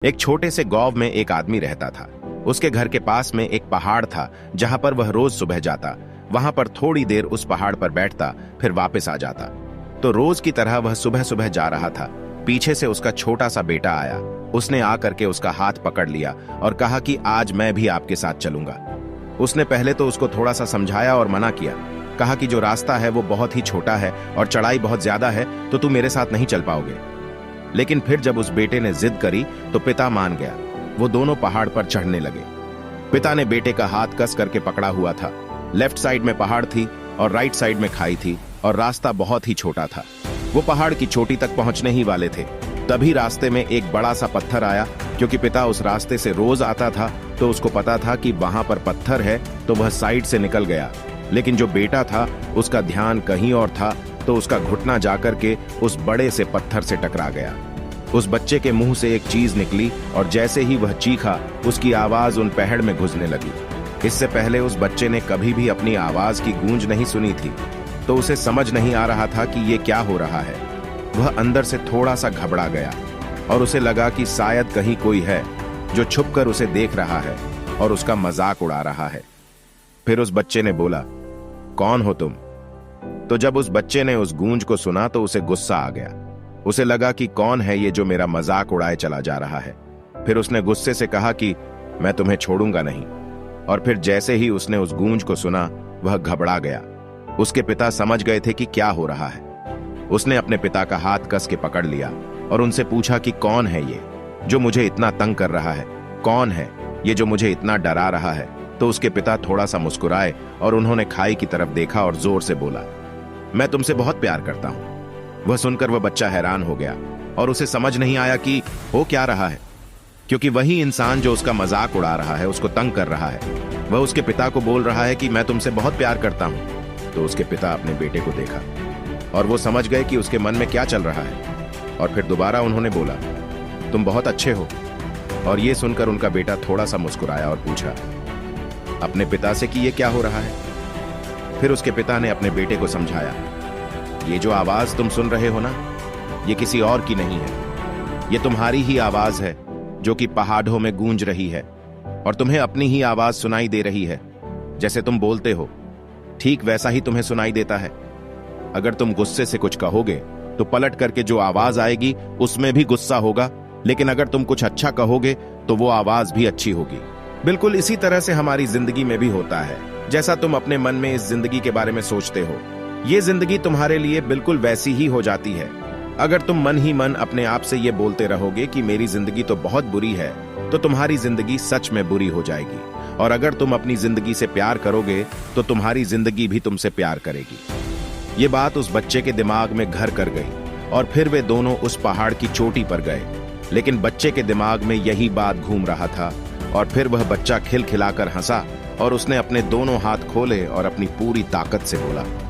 एक छोटे से गांव में एक आदमी रहता था। उसके घर के पास में एक पहाड़ था जहां पर वह रोज सुबह जाता, वहां पर थोड़ी देर उस पहाड़ पर बैठता, फिर वापस आ जाता। तो रोज की तरह वह सुबह सुबह जा रहा था। पीछे से उसका छोटा सा बेटा आया। उसने आकर के उसका हाथ पकड़ लिया और कहा कि आज मैं भी आपके साथ चलूंगा। उसने पहले तो उसको थोड़ा सा समझाया और मना किया। कहा कि जो रास्ता है वो बहुत ही छोटा है और चढ़ाई बहुत ज्यादा है, तो तुम मेरे साथ नहीं चल पाओगे। लेकिन फिर जब उस बेटे ने जिद करी तो पिता मान गया। वो दोनों पहाड़ पर चढ़ने लगे। पिता ने बेटे का हाथ कस करके पकड़ा हुआ था। लेफ्ट साइड में पहाड़ थी और राइट साइड में खाई थी और रास्ता बहुत ही छोटा था। वो पहाड़ की चोटी तक पहुंचने ही वाले थे, तभी रास्ते में एक बड़ा सा पत्थर आया। क्योंकि पिता उस रास्ते से रोज आता था तो उसको पता था कि वहां पर पत्थर है, तो वह साइड से निकल गया। लेकिन जो बेटा था उसका ध्यान कहीं और था, तो उसका घुटना जाकर के उस बड़े से पत्थर से टकरा गया। उस बच्चे के मुंह से एक चीज निकली और जैसे ही वह चीखा, उसकी आवाज उन पहाड़ में घुसने लगी। इससे पहले उस बच्चे ने कभी भी अपनी आवाज की गूंज नहीं सुनी थी, तो उसे समझ नहीं आ रहा था कि ये क्या हो रहा है। वह अंदर से थोड़ा सा घबरा गया और उसे लगा कि शायद कहीं कोई है जो छुपकर उसे देख रहा है और उसका मजाक उड़ा रहा है। फिर उस बच्चे ने बोला, कौन हो तुम? तो जब उस बच्चे ने उस गूंज को सुना तो उसे गुस्सा आ गया। उसे लगा कि कौन है ये जो मेरा मजाक उड़ाए चला जा रहा है। फिर उसने गुस्से से कहा कि मैं तुम्हें छोड़ूंगा नहीं। और फिर जैसे ही उसने उस गूंज को सुना, वह घबरा गया। उसके पिता समझ गए थे कि क्या हो रहा है। उसने अपने पिता का हाथ कस के पकड़ लिया और उनसे पूछा कि कौन है ये जो मुझे इतना तंग कर रहा है? कौन है ये जो मुझे इतना डरा रहा है? तो उसके पिता थोड़ा सा मुस्कुराए और उन्होंने खाई की तरफ देखा और जोर से बोला, मैं तुमसे बहुत प्यार करता हूं। वह सुनकर वह बच्चा हैरान हो गया और उसे समझ नहीं आया कि हो क्या रहा है, क्योंकि वही इंसान जो उसका मजाक उड़ा रहा है, उसको तंग कर रहा है, वह उसके पिता को बोल रहा है कि मैं तुमसे बहुत प्यार करता हूं। तो उसके पिता अपने बेटे को देखा और वो समझ गए कि उसके मन में क्या चल रहा है। और फिर दोबारा उन्होंने बोला, तुम बहुत अच्छे हो। और ये सुनकर उनका बेटा थोड़ा सा मुस्कुराया और पूछा अपने पिता से कि ये क्या हो रहा है। फिर उसके पिता ने अपने बेटे को समझाया, ये जो आवाज तुम सुन रहे हो ना, ये किसी और की नहीं है। ये तुम्हारी ही आवाज है जो कि पहाड़ों में गूंज रही है और तुम्हें अपनी ही आवाज सुनाई दे रही है। जैसे तुम बोलते हो, ठीक वैसा ही तुम्हें सुनाई देता है। अगर तुम गुस्से से कुछ कहोगे तो पलट करके जो आवाज आएगी उसमें भी गुस्सा होगा, लेकिन अगर तुम कुछ अच्छा कहोगे तो वो आवाज भी अच्छी होगी। बिल्कुल इसी तरह से हमारी जिंदगी में भी होता है। जैसा तुम अपने मन में इस जिंदगी के बारे में सोचते हो, ये जिंदगी तुम्हारे लिए बिल्कुल वैसी ही हो जाती है। अगर तुम मन ही मन अपने आप से ये बोलते रहोगे कि मेरी जिंदगी तो बहुत बुरी है, तो तुम्हारी जिंदगी सच में बुरी हो जाएगी। और अगर तुम अपनी जिंदगी से प्यार करोगे तो तुम्हारी जिंदगी भी तुमसे प्यार करेगी। ये बात उस बच्चे के दिमाग में घर कर गई और फिर वे दोनों उस पहाड़ की चोटी पर गए। लेकिन बच्चे के दिमाग में यही बात घूम रहा था और फिर वह बच्चा खिलखिलाकर हंसा और उसने अपने दोनों हाथ खोले और अपनी पूरी ताकत से बोला,